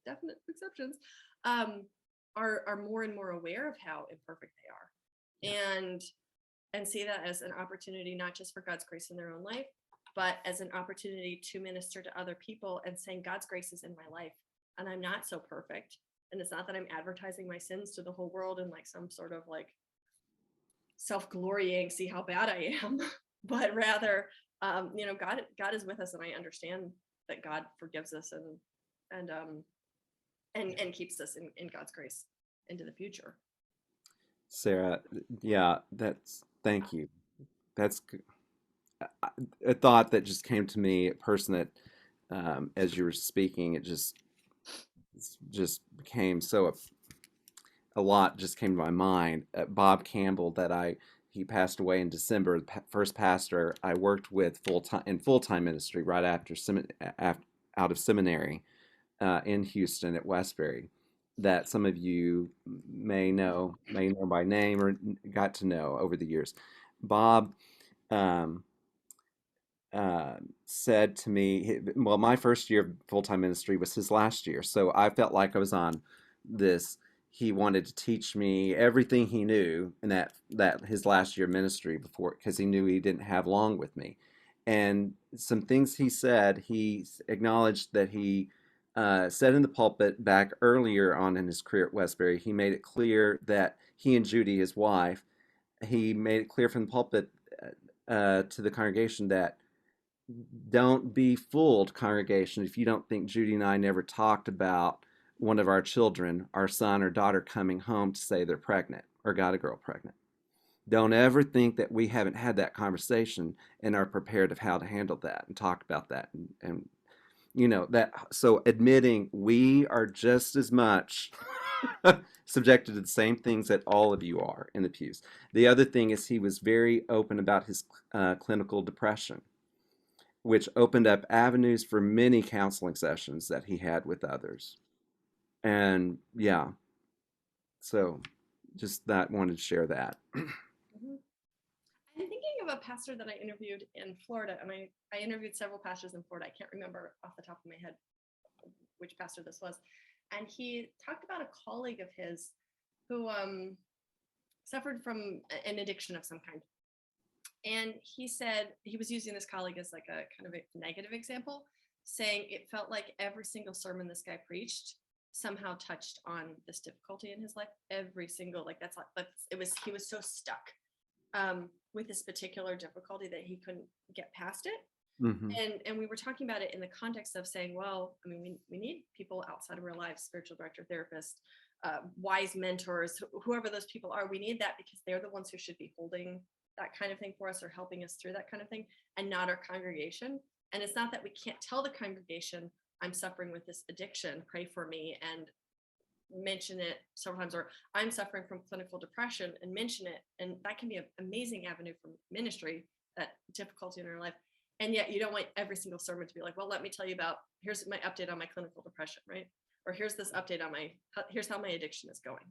definite exceptions, are more and more aware of how imperfect they are. Yeah. And and see that as an opportunity, not just for God's grace in their own life, but as an opportunity to minister to other people and saying God's grace is in my life and I'm not so perfect. And it's not that I'm advertising my sins to the whole world in like some sort of like self-glorying, see how bad I am, but rather, God is with us, and I understand that God forgives us and keeps us in God's grace into the future. Sarah, yeah, thank you. That's a thought that just came to me, a person that, as you were speaking, it just became so, a lot just came to my mind. Bob Campbell, he passed away in December, the first pastor I worked with full-time ministry right after out of seminary in Houston at Westbury, that some of you may know by name or got to know over the years. Bob said to me, well, my first year of full-time ministry was his last year, so I felt like I was on this. He wanted to teach me everything he knew in that his last year of ministry before, because he knew he didn't have long with me. And some things he said, he acknowledged that he said in the pulpit back earlier on in his career at Westbury. He made it clear that he and Judy, his wife, he made it clear from the pulpit to the congregation that don't be fooled, congregation, if you don't think Judy and I never talked about one of our children, our son or daughter, coming home to say they're pregnant or got a girl pregnant. Don't ever think that we haven't had that conversation and are prepared of how to handle that and talk about that. And that, so admitting we are just as much subjected to the same things that all of you are in the pews. The other thing is he was very open about his clinical depression, which opened up avenues for many counseling sessions that he had with others. And yeah, so just wanted to share that. Mm-hmm. I'm thinking of a pastor that I interviewed in Florida, and I interviewed several pastors in Florida. I can't remember off the top of my head which pastor this was. And he talked about a colleague of his who suffered from an addiction of some kind. And he said he was using this colleague as like a kind of a negative example, saying it felt like every single sermon this guy preached somehow touched on this difficulty in his life. Every single, he was so stuck with this particular difficulty that he couldn't get past it. Mm-hmm. And we were talking about it in the context of saying, well, I mean, we need people outside of our lives, spiritual director, therapist, wise mentors, whoever those people are. We need that because they're the ones who should be holding that kind of thing for us or helping us through that kind of thing, and not our congregation. And it's not that we can't tell the congregation, I'm suffering with this addiction, pray for me, and mention it several times, or I'm suffering from clinical depression and mention it. And that can be an amazing avenue for ministry, that difficulty in our life. And yet you don't want every single sermon to be like, well, let me tell you about, here's my update on my clinical depression, right? Or here's this update on here's how my addiction is going.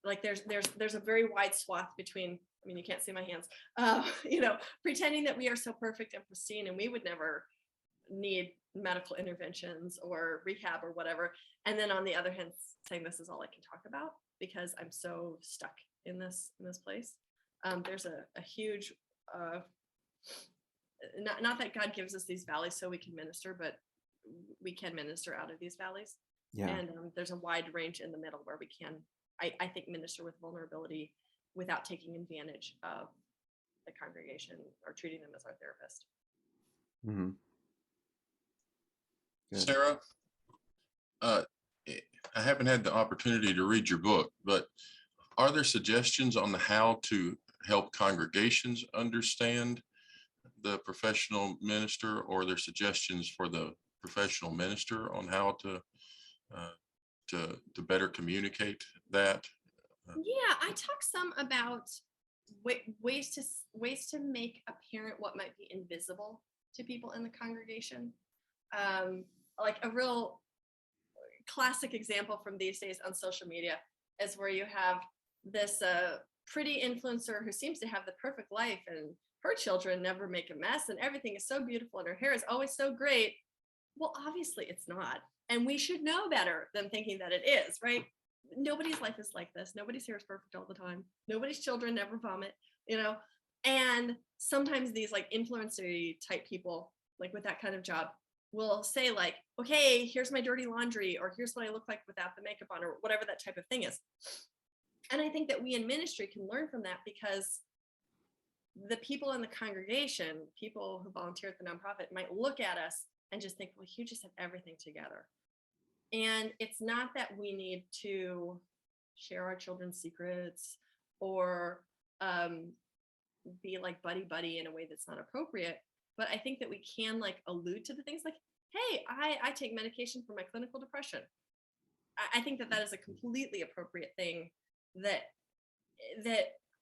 Like there's a very wide swath between, I mean, you can't see my hands, pretending that we are so perfect and pristine and we would never need medical interventions or rehab or whatever. And then on the other hand, saying this is all I can talk about because I'm so stuck in this place. There's a huge, not that God gives us these valleys so we can minister, but we can minister out of these valleys. Yeah. And there's a wide range in the middle where we can, I think, minister with vulnerability without taking advantage of the congregation or treating them as our therapist. Mm-hmm. Good. Sarah, I haven't had the opportunity to read your book, but are there suggestions on how to help congregations understand the professional minister, or are there suggestions for the professional minister on how to better communicate that? Yeah, I talk some about ways to make apparent what might be invisible to people in the congregation. Like a real classic example from these days on social media is where you have this pretty influencer who seems to have the perfect life and her children never make a mess and everything is so beautiful and her hair is always so great. Well, obviously it's not. And we should know better than thinking that it is, right? nobody's life is like this. Nobody's hair is perfect all the time. Nobody's children never vomit, you know? And sometimes these like influencer type people, like with that kind of job, will say like, okay, here's my dirty laundry, or here's what I look like without the makeup on, or whatever that type of thing is. And I think that we in ministry can learn from that, because the people in the congregation, people who volunteer at the nonprofit, might look at us and just think, well, you just have everything together. And it's not that we need to share our children's secrets or be like buddy buddy in a way that's not appropriate. But I think that we can like allude to the things like, hey, I take medication for my clinical depression. I think that that is a completely appropriate thing that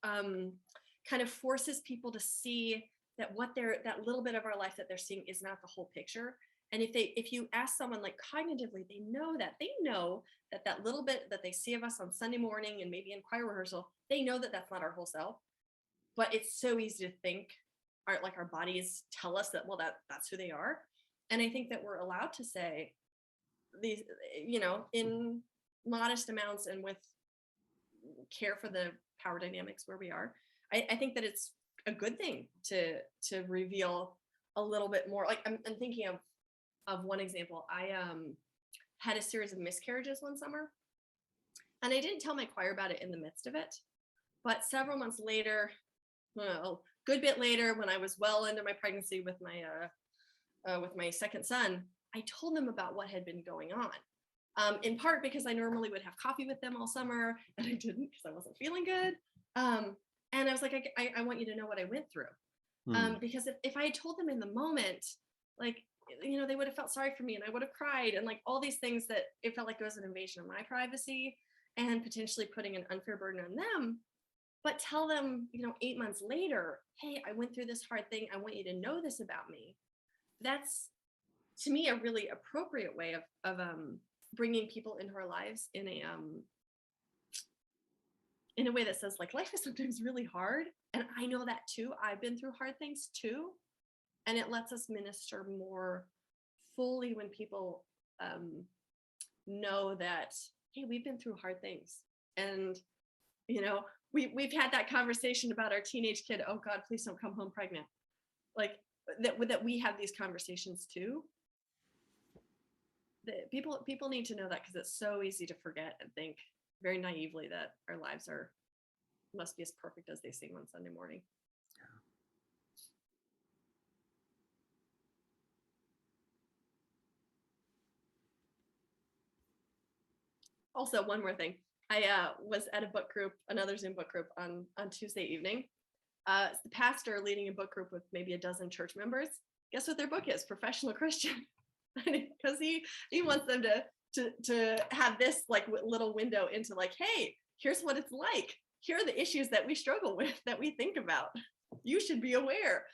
kind of forces people to see that that little bit of our life that they're seeing is not the whole picture. And if you ask someone like cognitively, they know that little bit that they see of us on Sunday morning and maybe in choir rehearsal, they know that that's not our whole self. But it's so easy to think our bodies tell us that, well, that's who they are. And I think that we're allowed to say these, you know, in modest amounts and with care for the power dynamics where we are. I think that it's a good thing to reveal a little bit more. Like I'm thinking of one example. I had a series of miscarriages one summer, and I didn't tell my choir about it in the midst of it. But several months later, well, good bit later, when I was well into my pregnancy with my second son, I told them about what had been going on. In part because I normally would have coffee with them all summer, and I didn't because I wasn't feeling good. And I was like, I want you to know what I went through. Because if I had told them in the moment, like, you know, they would have felt sorry for me and I would have cried and like all these things that it felt like it was an invasion of my privacy and potentially putting an unfair burden on them. But tell them, you know, 8 months later, hey, I went through this hard thing. I want you to know this about me. That's, to me, a really appropriate way of bringing people into our lives in a way that says, like, life is sometimes really hard. And I know that too. I've been through hard things too. And it lets us minister more fully when people know that, hey, we've been through hard things. And, you know, we've had that conversation about our teenage kid. Oh God, please don't come home pregnant. Like that we have these conversations too. People need to know that, because it's so easy to forget and think very naively that our lives must be as perfect as they seem on Sunday morning. Also, one more thing. I was at a book group, another Zoom book group on Tuesday evening. It's the pastor leading a book group with maybe a dozen church members. Guess what their book is? Professional Christian. Because he wants them to have this like little window into like, hey, here's what it's like. Here are the issues that we struggle with, that we think about. You should be aware.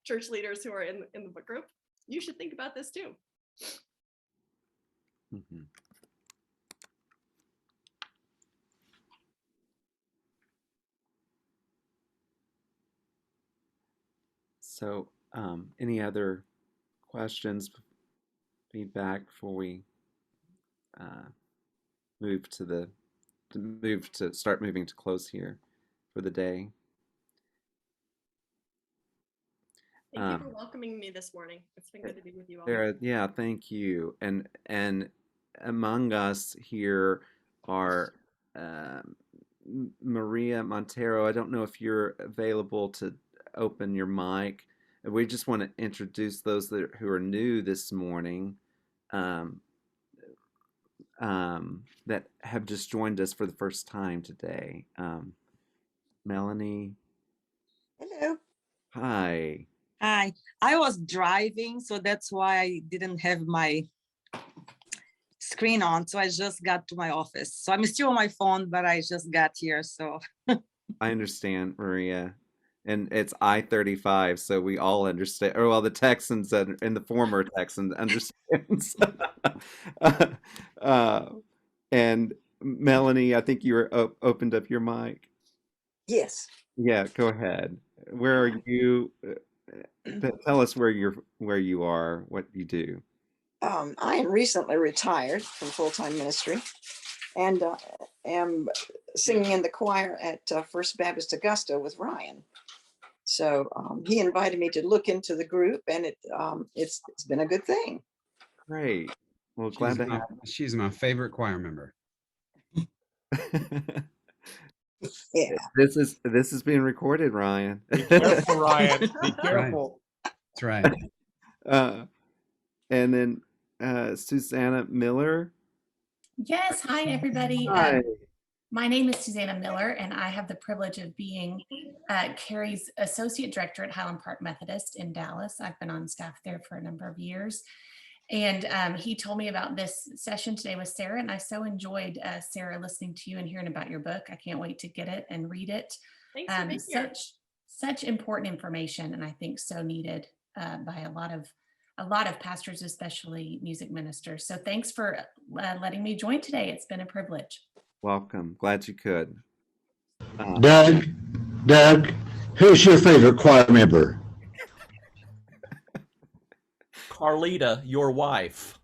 Church leaders who are in the book group, you should think about this too. Mm-hmm. So, any other questions, feedback before we start moving to close here for the day? Thank you for welcoming me this morning. It's been good to be with you all. Sarah, yeah, thank you. And among us here are Maria Montero. I don't know if you're available to open your mic. We just want to introduce those who are new this morning, that have just joined us for the first time today. Melanie. Hello. Hi. Hi. I was driving, so that's why I didn't have my screen on. So I just got to my office. So I'm still on my phone, but I just got here. So I understand, Maria. And it's I-35, so we all understand. Or well, the Texans and the former Texans understands. And Melanie, I think you were opened up your mic. yes. Yeah, go ahead. Where are you? Tell us where you are, what you do. I am recently retired from full-time ministry. and am singing in the choir at First Baptist Augusta with Ryan. So he invited me to look into the group, and it's been a good thing. Great. Well, glad to have. She's my favorite choir member. Yeah. This is being recorded, Ryan. Be careful, Ryan. Be careful. That's right. And then Susanna Miller. Yes, hi everybody. Hi. My name is Susanna Miller, and I have the privilege of being Carrie's Associate Director at Highland Park Methodist in Dallas. I've been on staff there for a number of years. And he told me about this session today with Sarah, and I so enjoyed, Sarah, listening to you and hearing about your book. I can't wait to get it and read it. Thanks for being here. Such important information, and I think so needed by a lot of pastors, especially music ministers. So thanks for letting me join today. It's been a privilege. Welcome. Glad you could. Doug, who's your favorite choir member? Carlita, your wife.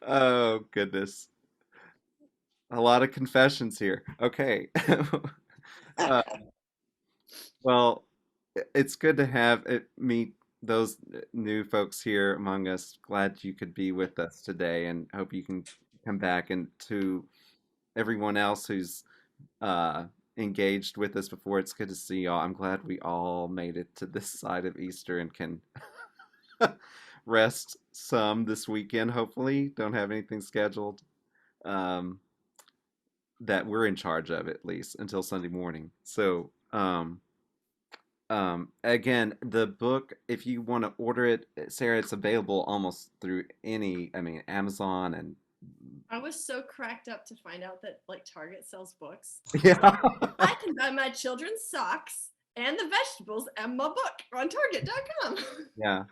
Oh, goodness. A lot of confessions here. Okay. Well, it's good to meet those new folks here among us. Glad you could be with us today, and hope you can come back. And to everyone else who's engaged with us before, it's good to see y'all. I'm glad we all made it to this side of Easter and can rest some this weekend, hopefully. Don't have anything scheduled that we're in charge of, at least until Sunday morning. So again, the book, if you want to order it, Sarah, it's available almost through Amazon. And I was so cracked up to find out that like Target sells books. Yeah. I can buy my children's socks and the vegetables and my book on Target.com. Yeah.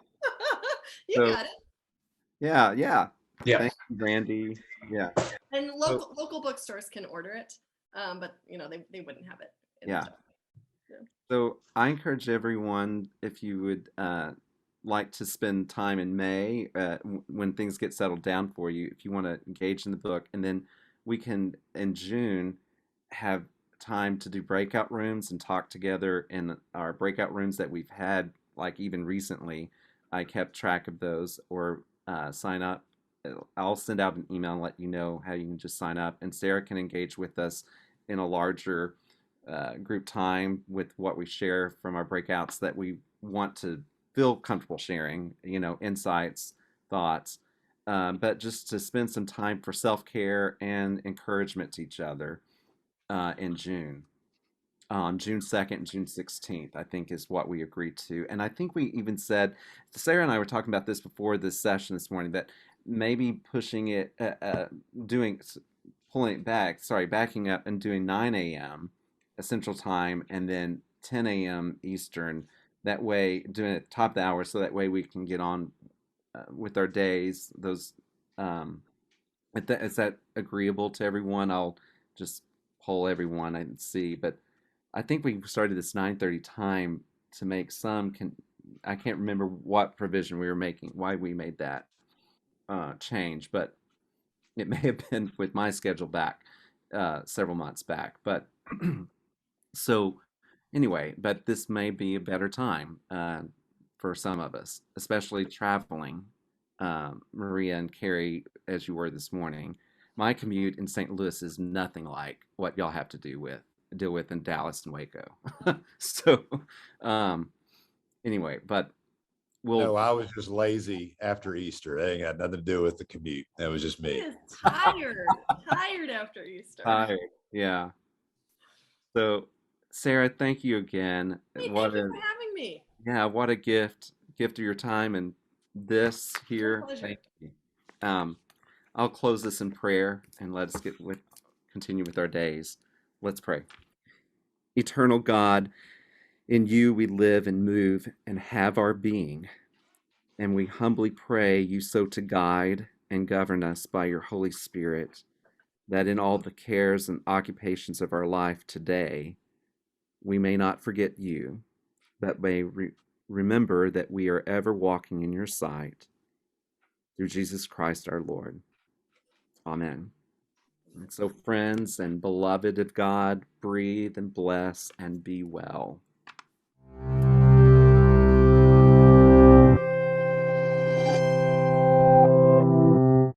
You got it. Yeah. Yeah. Thank you, Brandy. Yeah. And local bookstores can order it, but they wouldn't have it. Yeah. So I encourage everyone, if you would like to spend time in May when things get settled down for you, if you want to engage in the book, and then we can in June have time to do breakout rooms and talk together in our breakout rooms that we've had, like even recently. I kept track of those, or sign up. I'll send out an email and let you know how you can just sign up, and Sarah can engage with us in a larger group time with what we share from our breakouts that we want to feel comfortable sharing, insights, thoughts, but just to spend some time for self-care and encouragement to each other in June. June 2nd and June 16th, I think, is what we agreed to. And I think we even said, Sarah and I were talking about this before this session this morning, that maybe pushing it, backing up and doing 9 a.m. Central Time and then 10 a.m. Eastern. That way, doing it at the top of the hour, so that way we can get on with our days. Those, is that agreeable to everyone? I'll just poll everyone and see. But I think we started this 9:30 time to make some. I can't remember what provision we were making, why we made that change, but it may have been with my schedule back several months back. But so anyway, but this may be a better time for some of us, especially traveling. Maria and Carrie, as you were this morning, my commute in St. Louis is nothing like what y'all have to deal with in Dallas and Waco. So anyway, but No, I was just lazy after Easter. That ain't got nothing to do with the commute. That was just me. He is tired after Easter. Tired, yeah. So Sarah, thank you again. Hey, thank you for having me. Yeah, what a gift of your time and this here. Thank you. I'll close this in prayer and let us continue with our days. Let's pray. Eternal God, in you we live and move and have our being, and we humbly pray you so to guide and govern us by your Holy Spirit, that in all the cares and occupations of our life today, we may not forget you, but may remember that we are ever walking in your sight. Through Jesus Christ our Lord. Amen. And so, friends and beloved of God, breathe and bless and be well.